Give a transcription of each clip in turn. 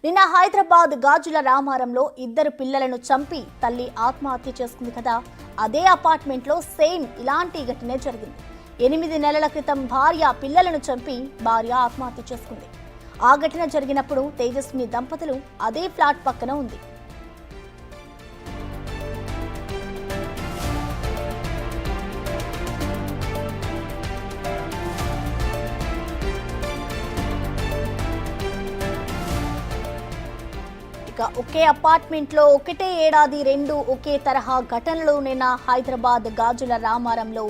నిన్న హైదరాబాద్ గాజుల రామారంలో ఇద్దరు పిల్లలను చంపి తల్లి ఆత్మహత్య చేసుకుంది కదా. అదే అపార్ట్మెంట్లో సేమ్ ఇలాంటి ఘటనే జరిగింది. 8 నెలల క్రితం భార్య పిల్లలను చంపి భార్య ఆత్మహత్య చేసుకుంది. ఆ ఘటన జరిగినప్పుడు తేజస్విని దంపతులు అదే ఫ్లాట్ పక్కన ఉంది. ఒకే అపార్ట్మెంట్లో ఒకటే ఏడాది రెండు ఒకే తరహా ఘటనలు. నిన్న హైదరాబాద్ గాజుల రామారంలో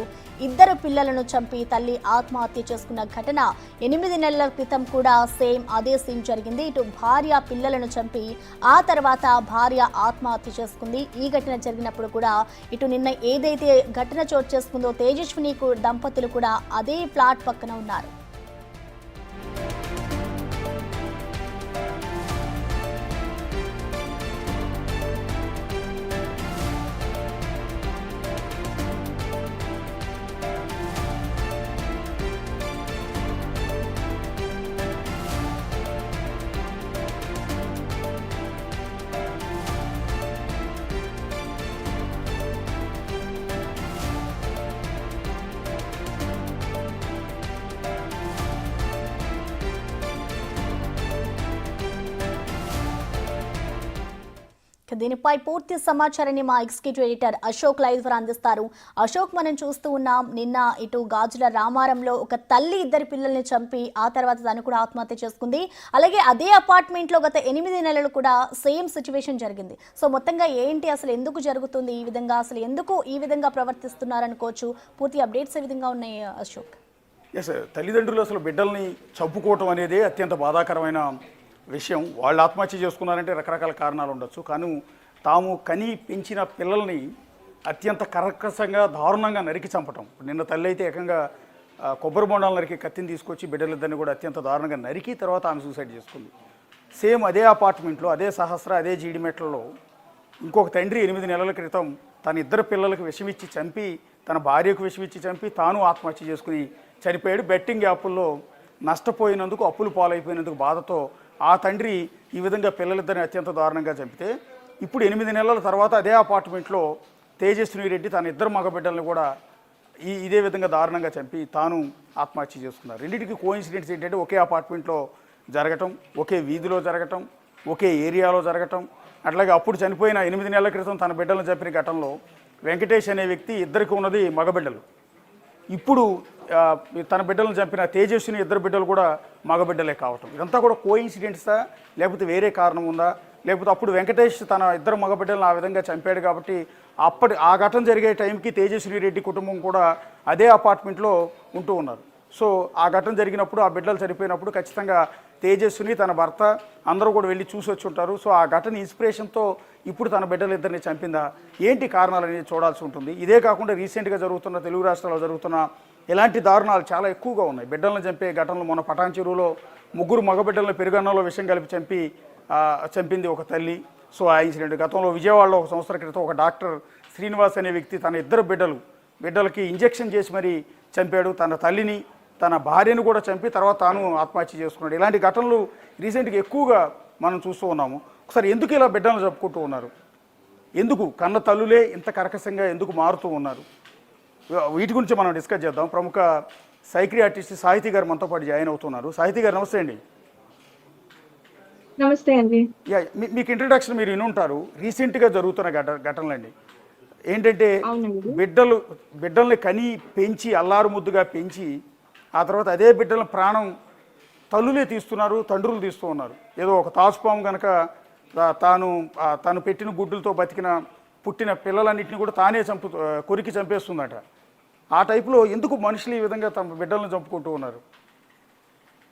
ఇద్దరు పిల్లలను చంపి తల్లి ఆత్మహత్య చేసుకున్న ఘటన 8 నెలల క్రితం కూడా సేమ్ అదే సీన్ జరిగింది. ఇటు భార్య పిల్లలను చంపి ఆ తర్వాత భార్య ఆత్మహత్య చేసుకుంది. ఈ ఘటన జరిగినప్పుడు కూడా ఇటు నిన్న ఏదైతే ఘటన చోటు చేసుకుందో తేజస్విని దంపతులు కూడా అదే ఫ్లాట్ పక్కన ఉన్నారు. దీనిపై పూర్తి సమాచారాన్ని మా ఎగ్జిక్యూటివ్ ఎడిటర్ అశోక్ లైవ్ ద్వారా అందిస్తారు. అశోక్, మనం చూస్తూ ఉన్నాం నిన్న ఇటు గాజుల రామారంలో ఒక తల్లి ఇద్దరు పిల్లల్ని చంపి ఆ తర్వాత తను కూడా ఆత్మహత్య చేసుకుంది. అలాగే అదే అపార్ట్మెంట్లో గత 8 నెలలు కూడా సేమ్ సిచ్యువేషన్ జరిగింది. సో మొత్తంగా ఏంటి, అసలు ఎందుకు జరుగుతుంది ఈ విధంగా, అసలు ఎందుకు ఈ విధంగా ప్రవర్తిస్తున్నారనుకోవచ్చు? పూర్తి అప్డేట్స్ ఏ విధంగా ఉన్నాయి అశోక్? ఎస్, తల్లిదండ్రులు అసలు బిడ్డల్ని చంపుకోవటం అనేది అత్యంత బాధాకరమైన విషయం. వాళ్ళు ఆత్మహత్య చేసుకున్నారంటే రకరకాల కారణాలు ఉండొచ్చు, కానీ తాము కని పెంచిన పిల్లల్ని అత్యంత కర్కశంగా దారుణంగా నరికి చంపటం. నిన్న తల్లి అయితే ఏకంగా కొబ్బరి బొండాలు నరికి కత్తిని తీసుకొచ్చి బిడ్డలిద్దరిని కూడా అత్యంత దారుణంగా నరికి తర్వాత ఆమె సూసైడ్ చేసుకుంది. సేమ్ అదే అపార్ట్మెంట్లో అదే సహస్ర అదే జీడిమెట్లలో ఇంకొక తండ్రి 8 నెలల క్రితం తన ఇద్దరు పిల్లలకు విషమిచ్చి చంపి, తన భార్యకు విషమిచ్చి చంపి తాను ఆత్మహత్య చేసుకుని చనిపోయాడు. బెట్టింగ్ యాప్ల్లో నష్టపోయినందుకు, అప్పులు పాలైపోయినందుకు బాధతో ఆ తండ్రి ఈ విధంగా పిల్లలిద్దరిని అత్యంత దారుణంగా చంపితే, ఇప్పుడు 8 నెలల తర్వాత అదే అపార్ట్మెంట్లో తేజస్విని రెడ్డి తన ఇద్దరు మగబిడ్డలను కూడా ఇదే విధంగా దారుణంగా చంపి తాను ఆత్మహత్య చేసుకున్నారు. రెండింటికి కోఇన్సిడెంట్స్ ఏంటంటే ఒకే అపార్ట్మెంట్లో జరగటం, ఒకే వీధిలో జరగటం, ఒకే ఏరియాలో జరగటం. అట్లాగే అప్పుడు చనిపోయిన 8 నెలల క్రితం తన బిడ్డలను చంపిన ఘటనలో వెంకటేష్ అనే వ్యక్తి ఇద్దరికి ఉన్నది మగబిడ్డలు. ఇప్పుడు తన బిడ్డలను చంపిన తేజస్విని ఇద్దరు బిడ్డలు కూడా మగబిడ్డలే కావటం. ఇదంతా కూడా కోఇన్సిడెంట్సా, లేకపోతే వేరే కారణం ఉందా? లేకపోతే అప్పుడు వెంకటేష్ తన ఇద్దరు మగబిడ్డలను ఆ విధంగా చంపాడు కాబట్టి ఆ ఘటన జరిగే టైంకి తేజస్విని రెడ్డి కుటుంబం కూడా అదే అపార్ట్మెంట్లో ఉంటూ ఉన్నారు. సో ఆ ఘటన జరిగినప్పుడు, ఆ బిడ్డలు చనిపోయినప్పుడు ఖచ్చితంగా తేజస్విని తన భర్త అందరూ కూడా వెళ్ళి చూసి వచ్చి ఉంటారు. సో ఆ ఘటన ఇన్స్పిరేషన్తో ఇప్పుడు తన బిడ్డలిద్దరిని చంపిందా, ఏంటి కారణాలు అనేది చూడాల్సి ఉంటుంది. ఇదే కాకుండా రీసెంట్గా జరుగుతున్న తెలుగు రాష్ట్రాల్లో జరుగుతున్న ఇలాంటి దారుణాలు చాలా ఎక్కువగా ఉన్నాయి. బిడ్డలను చంపే ఘటనలు, మొన్న పటాన్ చెరువులో 3 మగబిడ్డలను పెరుగన్నంలో విషం కలిపి చంపింది ఒక తల్లి. సో ఆ ఇన్సిడెంట్ గతంలో విజయవాడలో 1 సంవత్సరం క్రితం ఒక డాక్టర్ శ్రీనివాస్ అనే వ్యక్తి తన ఇద్దరు బిడ్డలకి ఇంజెక్షన్ చేసి మరీ చంపాడు. తన తల్లిని, తన భార్యను కూడా చంపి తర్వాత తాను ఆత్మహత్య చేసుకున్నాడు. ఇలాంటి ఘటనలు రీసెంట్గా ఎక్కువగా మనం చూస్తూ ఉన్నాము. ఒకసారి ఎందుకు ఇలా బిడ్డలను చంపుకుంటూ ఉన్నారు? ఎందుకు కన్న తల్లులే ఇంత కర్కశంగా ఎందుకు మారుతూ ఉన్నారు? వీటి గురించి మనం డిస్కస్ చేద్దాం. ప్రముఖ సైక్రియాటిస్ట్ సాహితీ గారు మనతో పాటు జాయిన్ అవుతున్నారు. సాహితీ గారు నమస్తే అండి. నమస్తే అండి. మీకు ఇంట్రడక్షన్ మీరు వినుంటారు. రీసెంట్గా జరుగుతున్న ఘటనలండి ఏంటంటే, బిడ్డల్ని కని పెంచి అల్లారు ముద్దుగా పెంచి ఆ తర్వాత అదే బిడ్డల ప్రాణం తల్లులే తీస్తున్నారు, తండ్రులు తీస్తూ ఉన్నారు. ఏదో ఒక తాచుపాము కనుక తాను పెట్టిన గుడ్డులతో పుట్టిన పిల్లలన్నింటినీ కూడా తానే కొరికి చంపేస్తుందట. ఆ టైపులో ఎందుకు మనుషులు ఈ విధంగా తమ బిడ్డలను చంపుకుంటూ ఉన్నారు?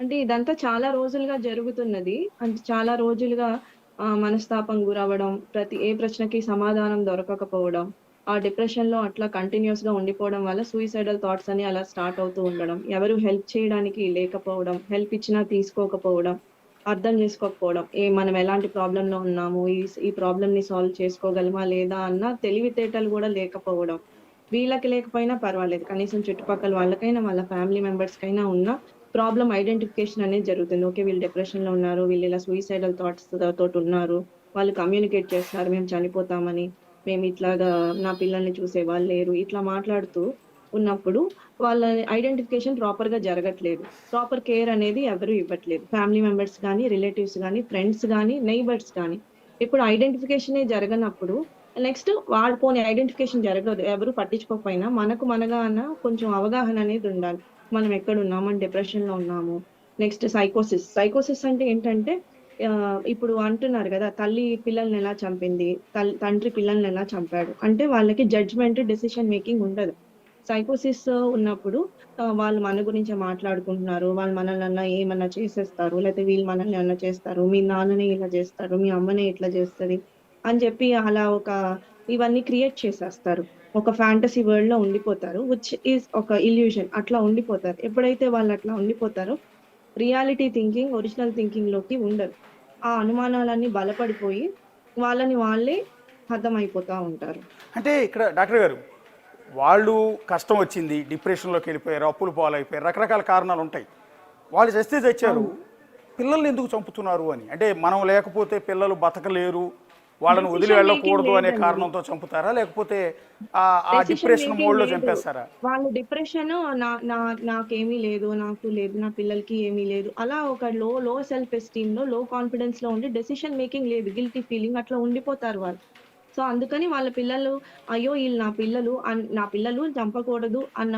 అంటే ఇదంతా చాలా రోజులుగా జరుగుతున్నది. అంటే చాలా రోజులుగా మనస్తాపం గురవ్వడం, ఏ ప్రశ్నకి సమాధానం దొరకకపోవడం, ఆ డిప్రెషన్లో అట్లా కంటిన్యూస్గా ఉండిపోవడం వల్ల సూయిసైడల్ థాట్స్ అని అలా స్టార్ట్ అవుతూ ఉండడం, ఎవరు హెల్ప్ చేయడానికి లేకపోవడం, హెల్ప్ ఇచ్చినా తీసుకోకపోవడం, అర్థం చేసుకోకపోవడం, మనం ఎలాంటి ప్రాబ్లంలో ఉన్నాము, ఈ ప్రాబ్లమ్ని సాల్వ్ చేసుకోగలమా లేదా అన్న తెలివితేటలు కూడా లేకపోవడం. వీళ్ళకి లేకపోయినా పర్వాలేదు, కనీసం చుట్టుపక్కల వాళ్ళకైనా వాళ్ళ ఫ్యామిలీ మెంబర్స్కైనా ఉన్న ప్రాబ్లమ్ ఐడెంటిఫికేషన్ అనేది జరుగుతుంది. ఓకే, వీళ్ళు డిప్రెషన్‌లో ఉన్నారు. వీళ్ళు ఇలా సూయిసైడల్ థాట్స్ తోటి ఉన్నారు. వాళ్ళు కమ్యూనికేట్ చేస్తున్నారు. మేము చనిపోతామని. మేము ఇట్లాగా నా పిల్లల్ని చూసేవాళ్ళు లేరు. ఇట్లా మాట్లాడుతూ ఉన్నప్పుడు వాళ్ళ ఐడెంటిఫికేషన్ ప్రాపర్‌గా జరగట్లేదు. ప్రాపర్ కేర్ అనేది ఎవరు ఇవ్వట్లేదు. ఫ్యామిలీ మెంబర్స్ గానీ, రిలేటివ్స్ గానీ, ఫ్రెండ్స్ గానీ, నైబర్స్ గానీ. ఇప్పుడు ఐడెంటిఫికేషనే జరగనప్పుడు నెక్స్ట్ వాళ్ళు పోనీ ఐడెంటిఫికేషన్ జరగదు. ఎవరు పట్టించుకోకపోయినా మనకు మనగాన కొంచెం అవగాహన అనేది ఉండాలి. మనం ఎక్కడున్నాం? మనం డిప్రెషన్‌లో ఉన్నాము. నెక్స్ట్ సైకోసిస్. సైకోసిస్ అంటే ఏంటంటే ఇప్పుడు అంటున్నారు గదా! తల్లి పిల్లల్ని ఎలా చంపింది? తండ్రి పిల్లల్ని ఎలా చంపాడు? అంటే వాళ్ళకి జడ్జ్‌మెంట్, డెసిషన్ మేకింగ్ ఉండదు. సైకోసిస్ ఉన్నప్పుడు వాళ్ళు మన గురించే మాట్లాడుకుంటున్నారు. వాళ్ళు మనల్నన్నా ఏమన్నా చేసేస్తారు. లేతే వీళ్ళు మనల్ని ఏమన్నా చేస్తారు. మీ నాన్ననే ఇలా చేస్తాడు. మీ అమ్మనే ఇట్లా చేస్తది. అని చెప్పి అలా ఇవన్నీ క్రియేట్ చేసేస్తారు. ఒక ఫ్యాంటసీ వరల్డ్‌లో ఉండిపోతారు. విచ్ ఈస్ ఒక ఇల్యూషన్. అట్లా ఉండిపోతారు. ఎప్పుడైతే వాళ్ళు అట్లా ఉండిపోతారో రియాలిటీ థింకింగ్, ఒరిజినల్ థింకింగ్‌లోకి ఉండరు. ఆ అనుమానాలన్నీ బలపడిపోయి వాళ్ళని వాళ్ళే హతమైపోతా ఉంటారు. అంటే ఇక్కడ డాక్టర్ గారు, వాళ్ళు కష్టం వచ్చింది, డిప్రెషన్లోకి వెళ్ళిపోయారు, అప్పులు పాలైపోయారు, రకరకాల కారణాలు ఉంటాయి. వాళ్ళు చస్తే చచ్చారు, పిల్లల్ని ఎందుకు చంపుతున్నారు అని. అంటే మనం లేకపోతే పిల్లలు బతకలేరు, వాళ్ళని వదిలి డెసిషన్ మేకింగ్ వెళ్ళకూడదు అనే లేదండి. కారణంతో చంపుతారా, లేకపోతే ఆ డెసిషన్ డిప్రెషన్ మేకింగ్ మోడ్లో లేదు. చంపేస్తారా? వాళ్ళు డిప్రెషన్ నా నా నాకేమీ లేదు, నాకు లేదు, నా పిల్లలకి ఏమీ లేదు. అలా ఒక లో సెల్ఫ్ ఎస్టీమ్‌లో, లో కాన్ఫిడెన్స్‌లో ఉండి డెసిషన్ మేకింగ్ లేదు. గిల్టీ ఫీలింగ్ అట్లా ఉండిపోతారు వాళ్ళు. సో, అందుకని వాళ్ళ పిల్లలు అయ్యో! ఈళ్ళు నా పిల్లలు చంపకూడదు అన్న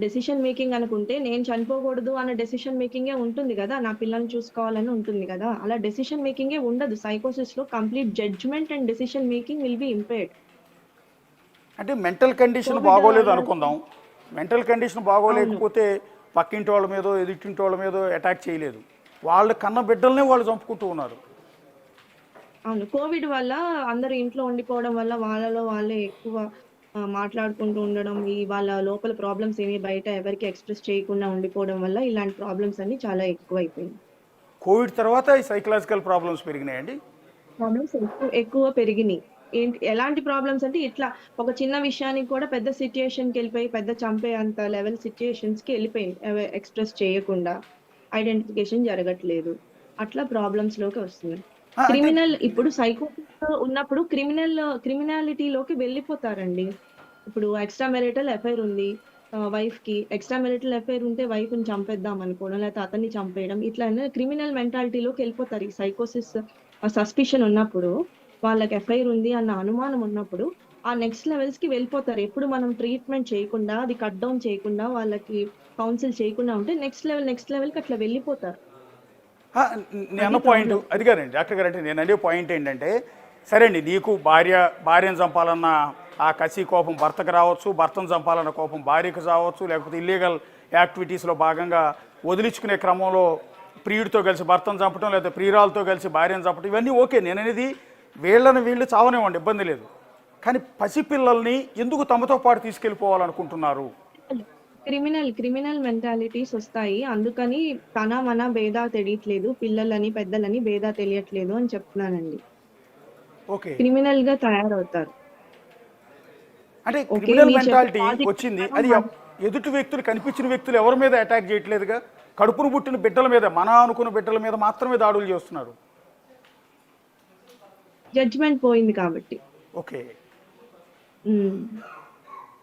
డెసిషన్ మేకింగ్ అనుకుంటే, నేను చనిపోకూడదు అన్న డెసిషన్ మేకింగే ఉంటుంది గదా! నా పిల్లల్ని చూసుకోవాలని ఉంటుంది గదా! అలా డెసిషన్ మేకింగే ఉండదు. సైకోసిస్‌లో complete judgement and decision making will be impaired. అంటే మెంటల్ కండిషన్ కోవిడ్ బాగోలేదు అలా అనుకుందాం. మెంటల్ కండిషన్ అవును. బాగోలేకపోతే పక్కింటి వాళ్ళ మీదో ఎదుటింటి వాళ్ళ మీదో అటాక్ చేయలేదు. వాళ్ళ కన్న బిడ్డలనే వాళ్ళు చంపుకుంటూ ఉన్నారు. అవును. కోవిడ్ వల్ల అందరూ ఇంట్లో ఉండిపోవడం వల్ల వాళ్ళలో వాళ్ళే ఎక్కువ మాట్లాడుకుంటూ ఉండడం, వాళ్ళ లోపల ప్రాబ్లమ్స్ ఏమి బయట ఎవరికీ ఎక్స్‌ప్రెస్ చేయకుండా ఉండిపోవడం వల్ల ఇలాంటి ప్రాబ్లమ్స్ అన్నీ చాలా ఎక్కువైపోయినాయి. కోవిడ్ తర్వాత ఈ సైకలాజికల్ ప్రాబ్లమ్స్ పెరిగినాయండి. ప్రాబ్లమ్స్ ఎక్కువ పెరిగినియి. ఎలాంటి ప్రాబ్లమ్స్ అంటే ఇట్లా ఒక చిన్న విషయానికి కూడా పెద్ద సిట్యుయేషన్‌కెళ్ళిపోయి పెద్ద చంపేంత లెవెల్ సిట్యుయేషన్స్‌కి ఎళ్ళిపోయింది. ఎక్స్‌ప్రెస్ చేయకుండా ఐడెంటిఫికేషన్ జరగట్లేదు. అట్లా ప్రాబ్లమ్స్‌లోకి వస్తున్నాయి. అంటే ఇప్పుడు సైకోసిస్ ఉన్నప్పుడు క్రిమినాలిటీలోకి వెళ్ళిపోతారండి. ఇప్పుడు ఎక్స్‌ట్రా మ్యారిటల్ అఫైర్ ఉంది. వైఫ్‌కి ఎక్స్‌ట్రా మ్యారిటల్ అఫైర్ ఉంటే వైఫ్‌ని చంపేద్దాం అనుకోవడం, లేకపోతే అతన్ని చంపేయడం ఇట్లా క్రిమినల్ మెంటాలిటీలోకి వెళ్ళిపోతారు. ఈ సైకోసిస్ సస్పిషన్ ఉన్నప్పుడు, వాళ్ళకి ఎఫ్ఐఆర్ ఉంది అన్న అనుమానం ఉన్నప్పుడు, ఆ నెక్స్ట్ లెవెల్స్‌కి వెళ్ళిపోతారు. ఎప్పుడు మనం ట్రీట్మెంట్ చేయకుండా, అది కట్ డౌన్ చేయకుండా, వాళ్ళకి కౌన్సిల్ చేయకుండా ఉంటే నెక్స్ట్ లెవెల్‌కి అట్లా వెళ్ళిపోతారు. ఆ, నేను అన్న అది పాయింట్ ప్రాబ్లమ్. అది కాదండి డాక్టర్ గారు. అంటే నేను అనే పాయింట్ ఏంటంటే, సరే అండి, నీకు భార్యను చంపాలన్న ఆ కసి కోపం భర్తకు రావచ్చు, భర్తను చంపాలన్న కోపం భార్యకు రావచ్చు, లేకపోతే ఇల్లీగల్ యాక్టివిటీస్లో భాగంగా వదిలించుకునే క్రమంలో ప్రియుడితో కలిసి భర్తను చంపడం, లేదా ప్రియురాలతో కలిసి భార్యను చంపడం, ఇవన్నీ ఓకే. నేను అనేది వీళ్ళు చావనివ్వండి, ఇబ్బంది లేదు. కానీ పసిపిల్లల్ని ఎందుకు తమతో పాటు తీసుకెళ్ళిపోవాలనుకుంటున్నారు? క్రిమినల్ మెంటాలిటీస్ వస్తాయి. అందుకని మన భేదా తెలియట్లేదు. పిల్లలని, పెద్దలని భేదా తెలియట్లేదు అని చెప్తున్నానండి. ఓకే. క్రిమినల్‌గా తయారవుతారు. అంటే ఓకే. క్రిమినల్ మీరు చెప్పే మెంటాలిటీ లాజిక్ వచ్చింది, ప్రకారం అది ఎదుటి వ్యక్తులు, కనిపించిన వ్యక్తులు ఎవరి మీద అటాక్ చేయట్లేదుగా. కడుపును పుట్టిన బిడ్డల మీద, మన అనుకున్న బిడ్డల మీద మాత్రమే దాడులు చేస్తున్నారు. జడ్జ్‌మెంట్ పోయింది కాబట్టి. ఓకే. హ్మ్.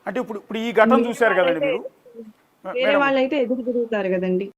అంటే ఇప్పుడు ఇప్పుడు ఈ ఘటన వేరే చూశారు కదండి వాళ్ళైతే మీరు. వేరే మేడం, వాళ్ళైతే ఎదురు తిరుగుతారు గదండీ!